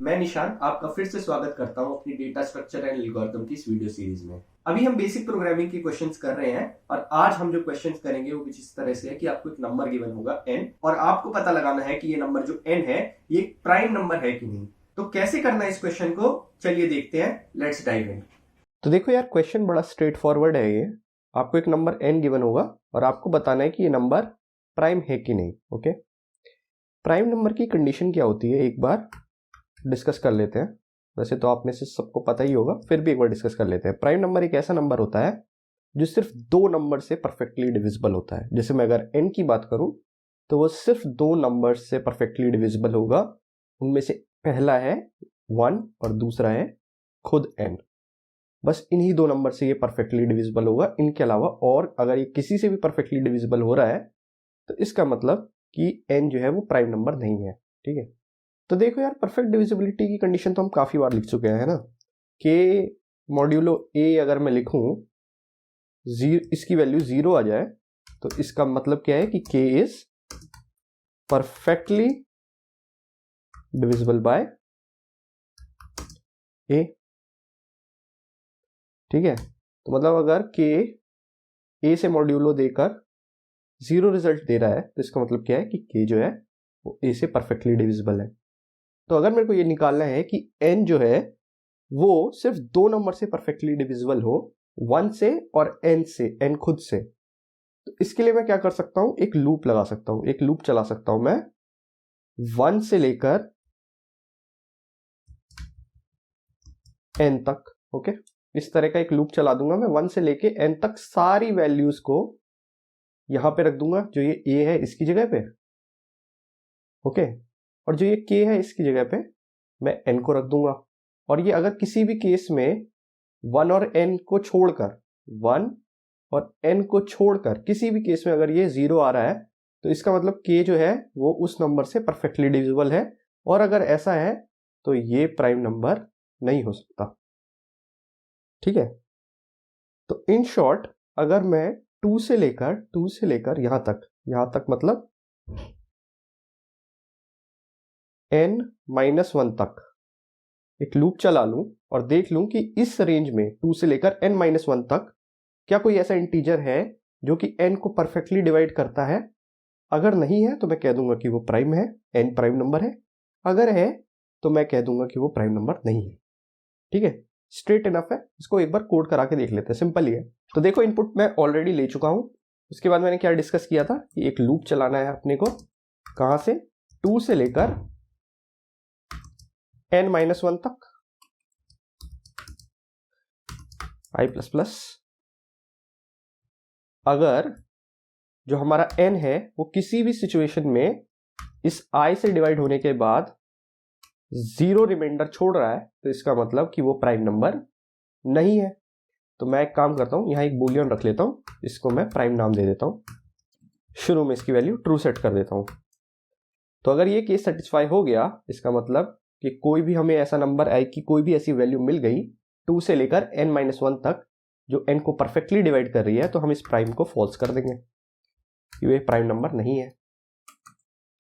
मैं निशान आपका फिर से स्वागत करता हूं अपनी डेटा स्ट्रक्चर एंड एल्गोरिथम की इस वीडियो सीरीज में। अभी हम बेसिक प्रोग्रामिंग के क्वेश्चंस कर रहे हैं और आज हम जो क्वेश्चंस करेंगे वो कुछ इस तरह से है कि आपको एक नंबर गिवन होगा n और आपको पता लगाना है कि ये नंबर जो n है ये एक प्राइम नंबर है कि नहीं। तो कैसे करना है इस क्वेश्चन को, चलिए देखते हैं। Let's dive in. तो देखो यार, क्वेश्चन बड़ा स्ट्रेट फॉरवर्ड है। ये आपको एक नंबर n गिवन होगा और आपको बताना है कि ये नंबर प्राइम है कि नहीं। ओके, प्राइम नंबर की कंडीशन क्या होती है एक बार डिस्कस कर लेते हैं। वैसे तो आप में से सबको पता ही होगा, फिर भी एक बार डिस्कस कर लेते हैं। प्राइम नंबर एक ऐसा नंबर होता है जो सिर्फ दो नंबर से परफेक्टली डिविजिबल होता है। जैसे मैं अगर n की बात करूं तो वो सिर्फ दो नंबर से परफेक्टली डिविजिबल होगा। उनमें से पहला है 1 और दूसरा है खुद n। बस इन्हीं दो नंबर से ये परफेक्टली डिविजिबल होगा। इनके अलावा और अगर ये किसी से भी परफेक्टली डिविजिबल हो रहा है तो इसका मतलब कि n जो है वो प्राइम नंबर नहीं है। ठीक है, तो देखो यार, परफेक्ट डिविजिबिलिटी की कंडीशन तो हम काफी बार लिख चुके हैं ना। k मॉड्यूलो a अगर मैं लिखूं, इसकी वैल्यू 0 आ जाए तो इसका मतलब क्या है कि k is perfectly divisible by a। ठीक है, तो मतलब अगर k a से मॉड्यूलो देकर 0 रिजल्ट दे रहा है तो इसका मतलब क्या है कि k जो है वो a से परफेक्टली डिविजिबल है। तो अगर मेरे को ये निकालना है कि n जो है वो सिर्फ दो नंबर से परफेक्टली डिविजिबल हो, 1 से और n से, n खुद से, तो इसके लिए मैं क्या कर सकता हूं, एक लूप लगा सकता हूं, एक लूप चला सकता हूं मैं 1 से लेकर n तक। ओके, इस तरह का एक लूप चला दूंगा मैं 1 से लेके n तक। सारी वैल्यूज को यहां पे रख दूंगा, जो ये a है इसकी जगह पे। ओके, और जो ये k है इसकी जगह पे मैं n को रख दूंगा। और ये अगर किसी भी केस में 1 और n को छोड़कर, 1 और n को छोड़कर किसी भी केस में अगर ये 0 आ रहा है तो इसका मतलब k जो है वो उस नंबर से परफेक्टली डिविजिबल है। और अगर ऐसा है तो ये प्राइम नंबर नहीं हो सकता। ठीक है, तो इन शॉर्ट अगर मैं 2 से लेकर यहां तक मतलब n-1 तक एक लूप चला लूं और देख लूं कि इस रेंज में 2 से लेकर n-1 तक क्या कोई ऐसा इंटीजर है जो कि n को परफेक्टली डिवाइड करता है। अगर नहीं है तो मैं कह दूंगा कि वो प्राइम है, n प्राइम नंबर है। अगर है तो मैं कह दूंगा कि वो प्राइम नंबर नहीं है। ठीक है, स्ट्रेट इनफ है। इसको एक बार कोड करा के देख लेते हैं, सिंपल ही है। तो देखो, इनपुट मैं ऑलरेडी ले चुका हूं। उसके बाद मैंने क्या डिस्कस किया था कि एक लूप चलाना है अपने को, कहां से, 2 से लेकर n-1 तक, i प्लस प्लस। अगर जो हमारा n है वो किसी भी सिचुएशन में इस i से डिवाइड होने के बाद 0 रिमाइंडर छोड़ रहा है तो इसका मतलब कि वो प्राइम नंबर नहीं है। तो मैं एक काम करता हूं, यहां एक बूलियन रख लेता हूं, इसको मैं प्राइम नाम दे देता हूं। शुरू में इसकी वैल्यू ट्रू सेट कर देता हूं। तो अगर ये केस सेटिस्फाई हो गया, इसका मतलब कि कोई भी हमें ऐसा नंबर आई कि कोई भी ऐसी वैल्यू मिल गई 2 से लेकर n-1 तक जो n को परफेक्टली डिवाइड कर रही है, तो हम इस प्राइम को फॉल्स कर देंगे कि ये प्राइम नंबर नहीं है।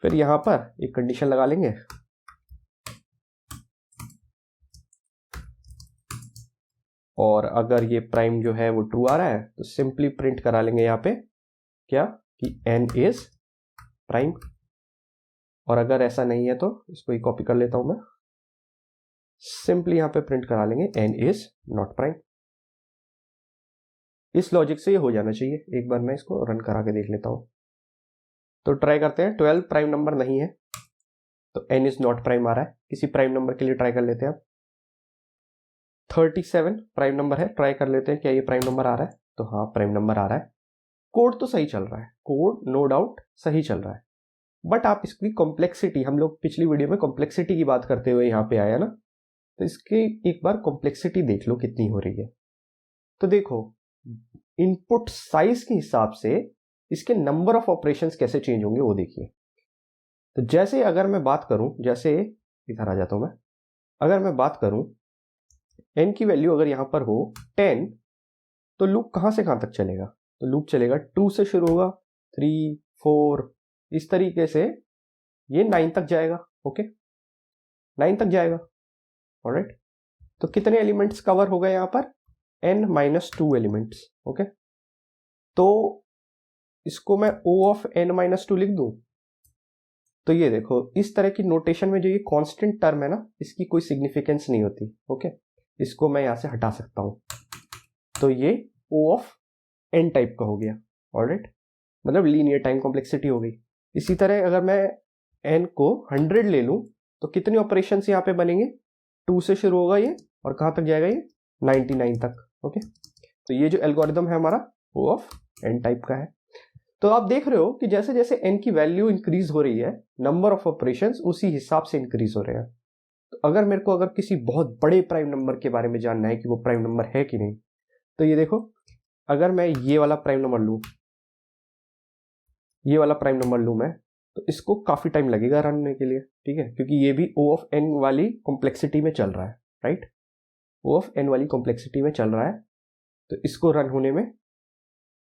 फिर यहां पर एक कंडीशन लगा लेंगे, और अगर ये प्राइम जो है वो ट्रू आ रहा है तो सिंपली प्रिंट करा लेंगे यहां पे क्या, कि n इज प्राइम। और अगर ऐसा नहीं है तो इसको ही कॉपी कर लेता हूं मैं, सिंपली यहां पे प्रिंट करा लेंगे n इज नॉट प्राइम। इस लॉजिक से ये हो जाना चाहिए। एक बार मैं इसको रन करा के देख लेता हूं। तो ट्राई करते हैं। 12 प्राइम नंबर नहीं है तो n इज नॉट प्राइम आ रहा है। किसी प्राइम नंबर के लिए ट्राई कर लेते हैं। 37 प्राइम नंबर है, ट्राई कर लेते हैं क्या ये प्राइम नंबर आ रहा है। तो हाँ, प्राइम नंबर आ रहा है। कोड तो सही चल रहा है, कोड नो डाउट सही चल रहा है। बट आप इसकी कॉम्प्लेक्सिटी, हम लोग पिछली वीडियो में कॉम्प्लेक्सिटी की बात करते हुए यहाँ पे आया ना, तो इसकी एक बार कॉम्प्लेक्सिटी देख लो कितनी हो रही है। तो देखो, इनपुट साइज के हिसाब से इसके नंबर ऑफ ऑपरेशंस कैसे चेंज होंगे वो देखिए। तो जैसे अगर मैं बात करूं, जैसे इधर आ जाता हूं मैं, अगर मैं बात करूं n की वैल्यू अगर यहां पर हो 10, तो लूप कहां से कहां तक चलेगा, तो लूप चलेगा 2 से शुरू होगा, 3, 4, इस तरीके से ये 9 तक जाएगा। ओके, 9 तक जाएगा। ऑलराइट, तो कितने एलिमेंट्स कवर हो गए यहाँ पर? n-2 elements. ओके, तो इसको मैं O ऑफ n-2 लिख दूं। तो ये देखो, इस तरह की नोटेशन में जो ये कांस्टेंट टर्म है ना, इसकी कोई सिग्निफिकेंस नहीं होती। ओके, इसको मैं यहां से हटा सकता हूं। तो ये O ऑफ n टाइप का हो गया। ऑलराइट, मतलब लीनियर टाइम कॉम्प्लेक्सिटी हो गई। इसी तरह अगर मैं n को 100 ले लूं तो कितने ऑपरेशंस यहाँ पे बनेंगे? 2 से शुरू होगा ये, और कहां तक जाएगा ये? 99 तक। ओके, तो ये जो एल्गोरिदम है हमारा O ऑफ n टाइप का है। तो आप देख रहे हो कि जैसे जैसे n की वैल्यू इंक्रीज हो रही है, नंबर ऑफ ऑपरेशंस उसी हिसाब से इंक्रीज हो रहे हैं। तो अगर मेरे को किसी बहुत बड़े प्राइम नंबर के बारे में जानना है कि वो प्राइम नंबर है कि नहीं, तो ये देखो, अगर मैं ये वाला प्राइम नंबर लूं, ये वाला प्राइम नंबर लूं मैं, तो इसको काफी टाइम लगेगा रन होने के लिए। ठीक है, क्योंकि ये भी O ऑफ n वाली कॉम्प्लेक्सिटी में चल रहा है। राइट, O ऑफ n वाली कॉम्प्लेक्सिटी में चल रहा है, तो इसको रन होने में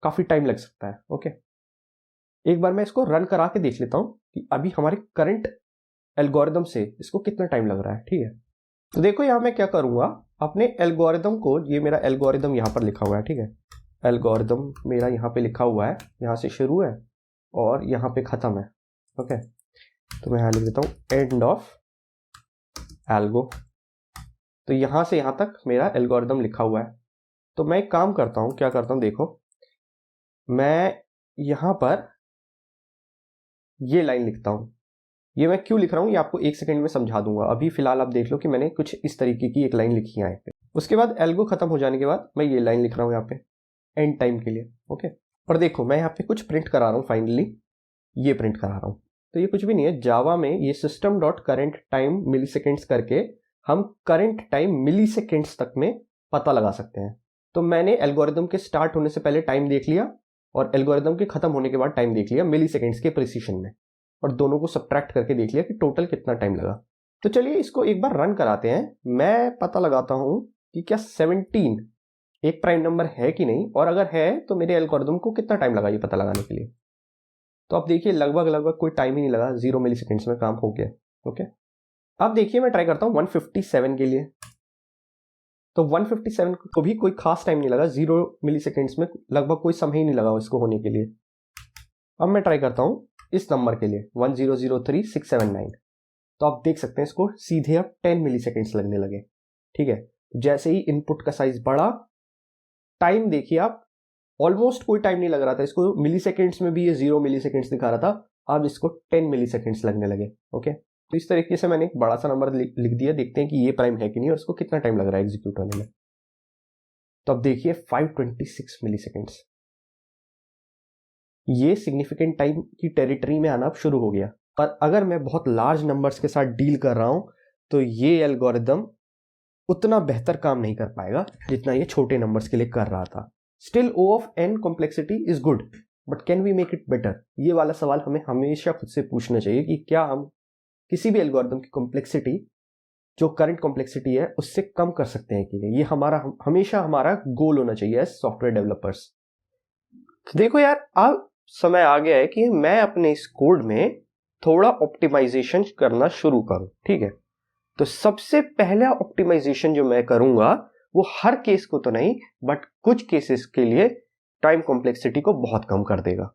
काफी टाइम लग सकता है। ओके, एक बार मैं इसको रन करा के देख लेता हूं कि अभी हमारे करंट एल्गोरिदम से इसको कितना टाइम लग रहा है। ठीक है, तो देखो यहां मैं क्या करूंगा, अपने एल्गोरिदम को, ये मेरा एल्गोरिदम यहां पर लिखा हुआ है। ठीक है, एल्गोरिदम मेरा यहां पे लिखा हुआ है, यहां से शुरू है और यहां पे खत्म है। ओके, तो मैं यहां लिख देता हूं एंड ऑफ एल्गो। तो यहां से यहां तक मेरा एल्गोरिदम लिखा हुआ है। तो मैं एक काम करता हूं, क्या करता हूं, देखो मैं यहां पर ये लाइन लिखता हूं। ये मैं क्यों लिख रहा हूं ये आपको 1 सेकंड में समझा दूंगा। अभी फिलहाल आप देख लो कि मैंने कुछ इस तरीके की एक लाइन लिखी है यहाँ पे। उसके बाद एल्गो खत्म हो जाने के बाद मैं ये लाइन लिख रहा हूं यहाँ पे एंड टाइम के लिए। ओके, और देखो मैं यहाँ पे कुछ प्रिंट करा रहा हूँ, फाइनली ये प्रिंट करा रहा हूँ। तो ये कुछ भी नहीं है, जावा में ये सिस्टम डॉट करेंट टाइम मिली सेकेंड्स करके हम करंट टाइम मिली सेकेंड्स तक में पता लगा सकते हैं। तो मैंने एल्गोरिदम के स्टार्ट होने से पहले टाइम देख लिया और एल्गोरिदम के खत्म होने के बाद टाइम देख लिया मिली सेकेंड्स के प्रिसीशन में, और दोनों को सब्ट्रैक्ट करके देख लिया कि टोटल कितना टाइम लगा। तो चलिए इसको एक बार रन कराते हैं। मैं पता लगाता हूं कि क्या 17 एक प्राइम नंबर है कि नहीं, और अगर है तो मेरे एल्गोरिदम को कितना टाइम लगा ये पता लगाने के लिए। तो आप देखिए लगभग कोई टाइम ही नहीं लगा, 0 मिली सेकेंड्स में काम हो गया। ओके, अब देखिए मैं ट्राई करता हूं 157 के लिए। तो 157 को भी कोई खास टाइम नहीं लगा, 0 मिली सेकेंड्स में लगभग कोई समय ही नहीं लगा इसको होने के लिए। अब मैं ट्राई करता हूं इस नंबर के लिए 1003679। तो आप देख सकते हैं इसको सीधे अब 10 मिली सेकेंड्स लगने लगे। ठीक है, जैसे ही इनपुट का साइज बढ़ा, टाइम देखिए आप, ऑलमोस्ट कोई टाइम नहीं लग रहा था इसको, मिली सेकेंड्स में भी ये 0 मिली सेकेंड्स दिखा रहा था, अब इसको 10 मिली सेकेंड्स लगने लगे। ओके, तो इस तरीके से मैंने एक बड़ा सा नंबर लिख दिया। देखते हैं कि ये प्राइम है कि नहीं और इसको कितना टाइम लग रहा है एग्जीक्यूट होने में। तो अब देखिए 526 मिली सेकेंड्स, ये सिग्निफिकेंट टाइम की टेरिटरी में आना अब शुरू हो गया। पर अगर मैं बहुत लार्ज नंबर्स के साथ डील कर रहा हूं तो ये एल्गोरिदम उतना बेहतर काम नहीं कर पाएगा जितना ये छोटे नंबर्स के लिए कर रहा था। Still O of n complexity is good, but can we make it better? ये वाला सवाल हमें हमेशा खुद से पूछना चाहिए कि क्या हम किसी भी एल्गोरिदम की कॉम्प्लेक्सिटी जो करंट कॉम्प्लेक्सिटी है उससे कम कर सकते हैं कि नहीं। ये हमेशा हमारा गोल होना चाहिए एज सॉफ्टवेयर डेवलपर्स। देखो यार, अब समय आ गया है कि मैं अपने इस कोड में थोड़ा ऑप्टिमाइजेशन करना शुरू करूं। ठीक है, तो सबसे पहला ऑप्टिमाइजेशन जो मैं करूंगा वो हर केस को तो नहीं, बट कुछ केसेस के लिए टाइम कॉम्प्लेक्सिटी को बहुत कम कर देगा।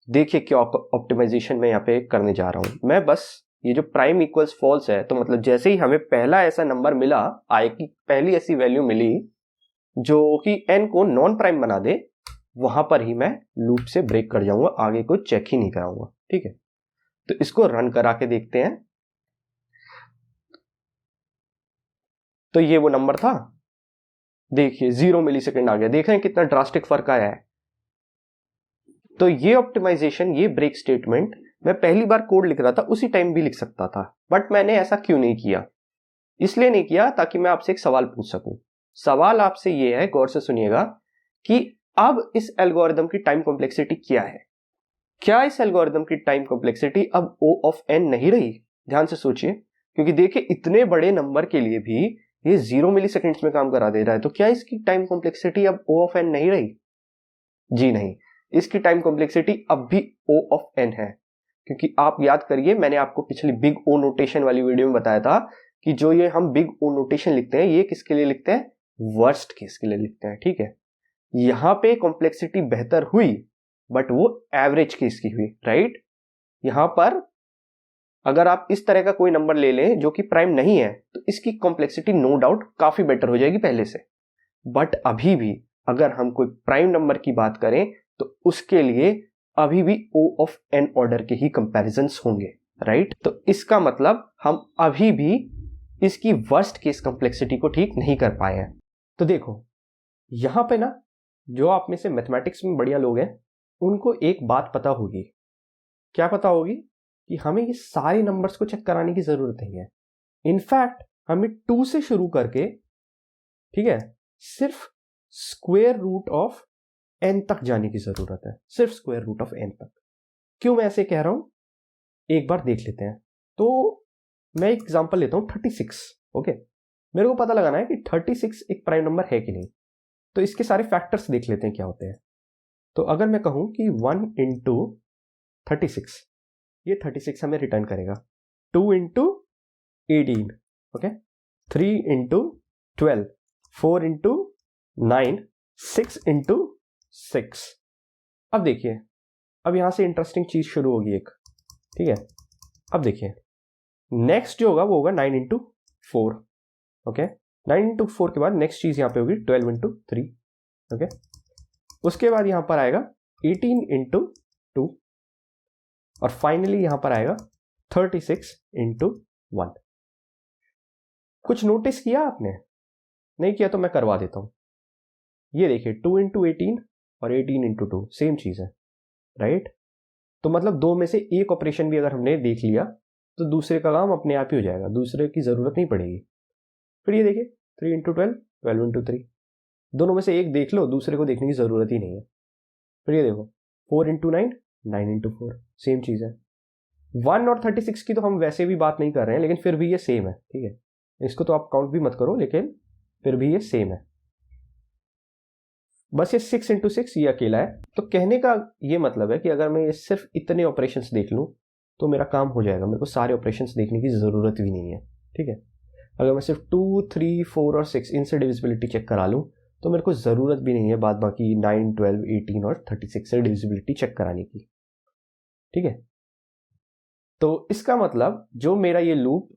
देखिए क्या ऑप्टिमाइजेशन मैं यहाँ पे करने जा रहा हूं। मैं बस ये जो प्राइम इक्वल्स फॉल्स है, तो मतलब जैसे ही हमें पहला ऐसा नंबर मिला, आई की पहली ऐसी वैल्यू मिली जो कि n को नॉन प्राइम बना दे, वहां पर ही मैं लूप से ब्रेक कर जाऊंगा, आगे को चेक ही नहीं कराऊंगा। ठीक है, तो इसको रन करा के देखते हैं। तो ये वो नंबर था, देखिए 0 मिली सेकेंड आ गया। देख रहे हैं कितना ड्रास्टिक फर्क आया है। तो ये ऑप्टिमाइजेशन, ये ब्रेक स्टेटमेंट मैं पहली बार कोड लिख रहा था उसी टाइम भी लिख सकता था, बट मैंने ऐसा क्यों नहीं किया? इसलिए नहीं किया ताकि मैं आपसे एक सवाल पूछ सकूं। सवाल आपसे ये है, गौर से सुनिएगा, कि अब इस एल्गोरिदम की टाइम कॉम्प्लेक्सिटी क्या है? क्या इस एल्गोरिदम की टाइम कॉम्प्लेक्सिटी अब O ऑफ n नहीं रही? ध्यान से सोचिए, क्योंकि देखिए इतने बड़े नंबर के लिए भी ये 0 मिली सेकेंड्स में काम करा दे रहा है। तो क्या इसकी टाइम कॉम्प्लेक्सिटी अब O ऑफ n नहीं रही? जी नहीं, इसकी टाइम कॉम्प्लेक्सिटी अब भी O ऑफ n है। क्योंकि आप याद करिए, मैंने आपको पिछली बिग O नोटेशन वाली वीडियो में बताया था कि जो ये हम बिग ओ नोटेशन लिखते हैं ये किसके लिए लिखते हैं, वर्स्ट केस के लिए लिखते हैं, ठीक है। यहां पे कॉम्प्लेक्सिटी बेहतर हुई बट वो एवरेज केस की हुई, राइट। यहां पर अगर आप इस तरह का कोई नंबर ले लें जो कि प्राइम नहीं है तो इसकी कॉम्प्लेक्सिटी नो डाउट काफी बेटर हो जाएगी पहले से। बट अभी भी अगर हम कोई प्राइम नंबर की बात करें तो उसके लिए अभी भी O ऑफ n ऑर्डर के ही कंपैरिजंस होंगे, राइट। तो इसका मतलब हम अभी भी इसकी वर्स्ट केस कॉम्प्लेक्सिटी को ठीक नहीं कर पाए हैं। तो देखो यहां पे ना जो आप में से मैथमेटिक्स में बढ़िया लोग हैं उनको एक बात पता होगी। क्या पता होगी? कि हमें ये सारे नंबर्स को चेक कराने की जरूरत नहीं है। इनफैक्ट हमें 2 से शुरू करके, ठीक है, सिर्फ स्क्वायर रूट ऑफ n तक जाने की जरूरत है, सिर्फ स्क्वायर रूट ऑफ n तक। क्यों मैं ऐसे कह रहा हूं एक बार देख लेते हैं। तो मैं एक एग्जांपल लेता हूं 36, ओके। मेरे को पता लगाना है कि 36 एक प्राइम नंबर है कि नहीं। तो इसके सारे फैक्टर्स देख लेते हैं क्या होते हैं। तो अगर मैं कहूं कि 1 इंटू 36, ये 36 हमें रिटर्न करेगा। 2 into 18, okay. 3 into 12, 4 into 9, 6 into 6। अब देखिए अब यहां से इंटरेस्टिंग चीज शुरू होगी एक, ठीक है। अब देखिए नेक्स्ट जो होगा वो होगा 9 इंटू 4, ओके। 9 इंटू 4 के बाद नेक्स्ट चीज यहां पे होगी 12 इंटू 3, ओके। उसके बाद यहां पर आएगा 18 इंटू 2 और फाइनली यहां पर आएगा 36 इंटू 1। कुछ नोटिस किया आपने? नहीं किया तो मैं करवा देता हूं। ये देखिए 2 इंटू 18 और 18 इंटू 2 सेम चीज है, राइट। तो मतलब दो में से एक ऑपरेशन भी अगर हमने देख लिया तो दूसरे का काम अपने आप ही हो जाएगा, दूसरे की जरूरत नहीं पड़ेगी। फिर ये देखिए 3 इंटू 12, 12 इंटू 3, दोनों में से एक देख लो, दूसरे को देखने की जरूरत ही नहीं है। फिर ये देखो 4 इंटू 9, 9 इंटू 4, सेम चीज है। 1 और 36 की तो हम वैसे भी बात नहीं कर रहे हैं लेकिन फिर भी ये सेम है, ठीक है। इसको तो आप काउंट भी मत करो लेकिन फिर भी ये सेम है। बस ये 6 इंटू 6 ये अकेला है। तो कहने का ये मतलब है कि अगर मैं ये सिर्फ इतने ऑपरेशंस देख लूं तो मेरा काम हो जाएगा, मेरे को सारे ऑपरेशंस देखने की जरूरत भी नहीं है, ठीक है। अगर मैं सिर्फ 2, 3, 4 और 6 इनसे डिविजिबिलिटी चेक करा लूं तो मेरे को जरूरत भी नहीं है बाद बाकी 9, 12, 18 और 36 से डिविजिबिलिटी चेक कराने की, ठीक है। तो इसका मतलब जो मेरा ये लूप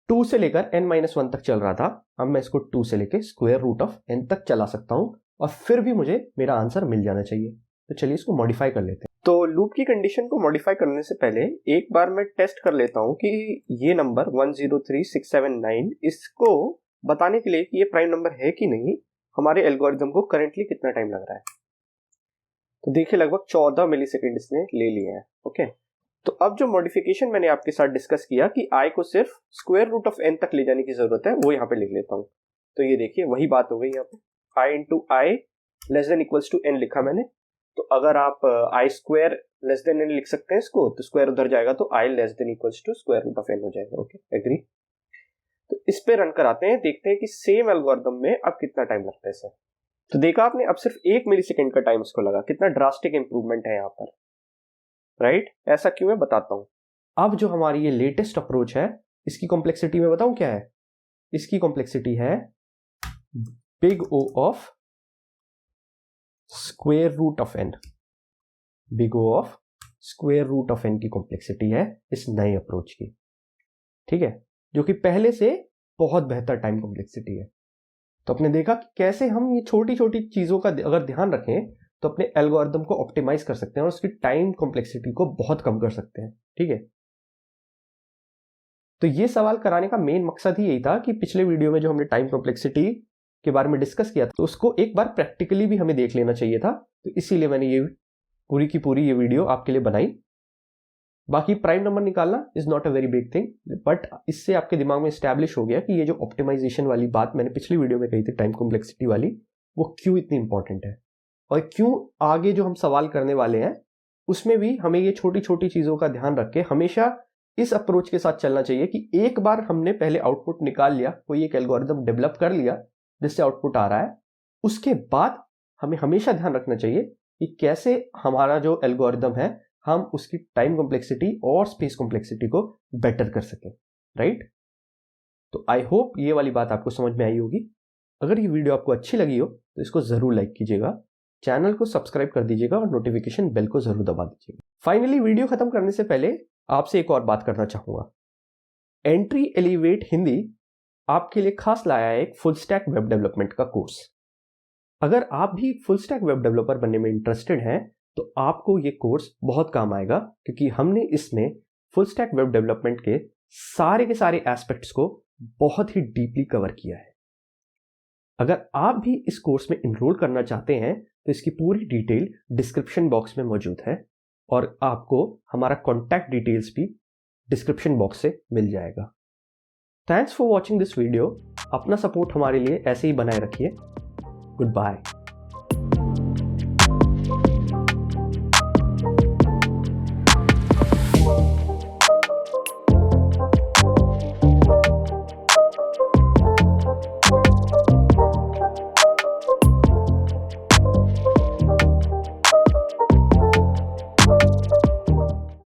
2 से लेकर n-1 तक चल रहा था, अब मैं इसको 2 से लेकर स्क्वायर रूट ऑफ n तक चला सकता हूं और फिर भी मुझे मेरा आंसर मिल जाना चाहिए। तो चलिए इसको मॉडिफाई कर लेते हैं। तो लूप की कंडीशन को मॉडिफाई करने से पहले एक बार मैं टेस्ट कर लेता हूं कि ये नंबर 103679 इसको बताने के लिए कि ये प्राइम नंबर है कि नहीं हमारे एल्गोरिथम को करंटली कितना टाइम लग रहा है। तो देखिए लगभग 14 मिलीसेकंड इसने ले लिए हैं, ओके। तो अब जो मॉडिफिकेशन मैंने आपके साथ डिस्कस किया कि आई को सिर्फ स्क्वायर रूट ऑफ n तक ले जाने की जरूरत है वो यहाँ पे लिख लेता हूँ। तो ये देखिए वही बात हो गई यहाँ पे, I into I less than equals to n लिखा मैंने। तो अगर आप I square less than n लिख सकते हैं इसको, तो स्क्वायर उधर जाएगा तो I less than equals to square root of n हो जाएगा, ओके, एग्री। तो इस पे रन कराते हैं, देखते हैं कि सेम एल्गोरिथम में अब कितना टाइम लगता है इसे। तो देखा आपने अब सिर्फ 1 मिलीसेकंड का टाइम इसको लगा, कितना ड्रास्टिक इंप्रूवमेंट है यहाँ पर, राइट। ऐसा क्यों है बताता हूं। अब जो हमारी ये लेटेस्ट अप्रोच है इसकी कॉम्प्लेक्सिटी में बताऊं क्या है। इसकी कॉम्प्लेक्सिटी है big O of square root of n। Big O of square root of n की कॉम्प्लेक्सिटी है इस नए अप्रोच की, ठीक है, जो कि पहले से बहुत बेहतर टाइम कॉम्प्लेक्सिटी है। तो आपने देखा कि कैसे हम ये छोटी छोटी चीजों का अगर ध्यान रखें तो अपने एल्गोरिथम को ऑप्टिमाइज कर सकते हैं और उसकी टाइम कॉम्प्लेक्सिटी को बहुत कम कर सकते हैं, ठीक है। तो ये सवाल कराने का मेन मकसद ही यही था कि पिछले वीडियो में जो हमने टाइम कॉम्प्लेक्सिटी के बारे में डिस्कस किया था तो उसको एक बार प्रैक्टिकली भी हमें देख लेना चाहिए था। तो इसीलिए मैंने ये पूरी की पूरी ये वीडियो आपके लिए बनाई। बाकी प्राइम नंबर निकालना is not a very big thing, but इससे आपके दिमाग में स्टैब्लिश हो गया कि ये जो ऑप्टिमाइजेशन वाली बात मैंने पिछली वीडियो में कही थी टाइम कॉम्प्लेक्सिटी वाली, वो क्यों इतनी इंपॉर्टेंट है और क्यों आगे जो हम सवाल करने वाले हैं उसमें भी हमें ये छोटी छोटी चीजों का ध्यान रख के हमेशा इस अप्रोच के साथ चलना चाहिए कि एक बार हमने पहले आउटपुट निकाल लिया, कोई एक एल्गोरिथम डेवलप कर लिया जिससे आउटपुट आ रहा है, उसके बाद हमें हमेशा ध्यान रखना चाहिए कि कैसे हमारा जो एल्गोरिथम है हम उसकी टाइम कॉम्प्लेक्सिटी और स्पेस कॉम्प्लेक्सिटी को बेटर कर सकें, राइट। तो आई होप ये वाली बात आपको समझ में आई होगी। अगर ये वीडियो आपको अच्छी लगी हो तो इसको ज़रूर लाइक कीजिएगा, चैनल को सब्सक्राइब कर दीजिएगा और नोटिफिकेशन बेल को ज़रूर दबा दीजिएगा। फाइनली वीडियो खत्म करने से पहले आपसे एक और बात करना चाहूँगा। एंट्री एलिवेट हिंदी आपके लिए खास लाया है एक फुल स्टैक वेब डेवलपमेंट का कोर्स। अगर आप भी फुल स्टैक वेब डेवलपर बनने में इंटरेस्टेड हैं तो आपको ये कोर्स बहुत काम आएगा, क्योंकि हमने इसमें फुल स्टैक वेब डेवलपमेंट के सारे एस्पेक्ट्स को बहुत ही डीपली कवर किया है। अगर आप भी इस कोर्स में इनरोल करना चाहते हैं तो इसकी पूरी डिटेल डिस्क्रिप्शन बॉक्स में मौजूद है और आपको हमारा कॉन्टैक्ट डिटेल्स भी डिस्क्रिप्शन बॉक्स से मिल जाएगा। Thanks for watching this video. अपना सपोर्ट हमारे लिए ऐसे ही बनाए रखिए। Good bye.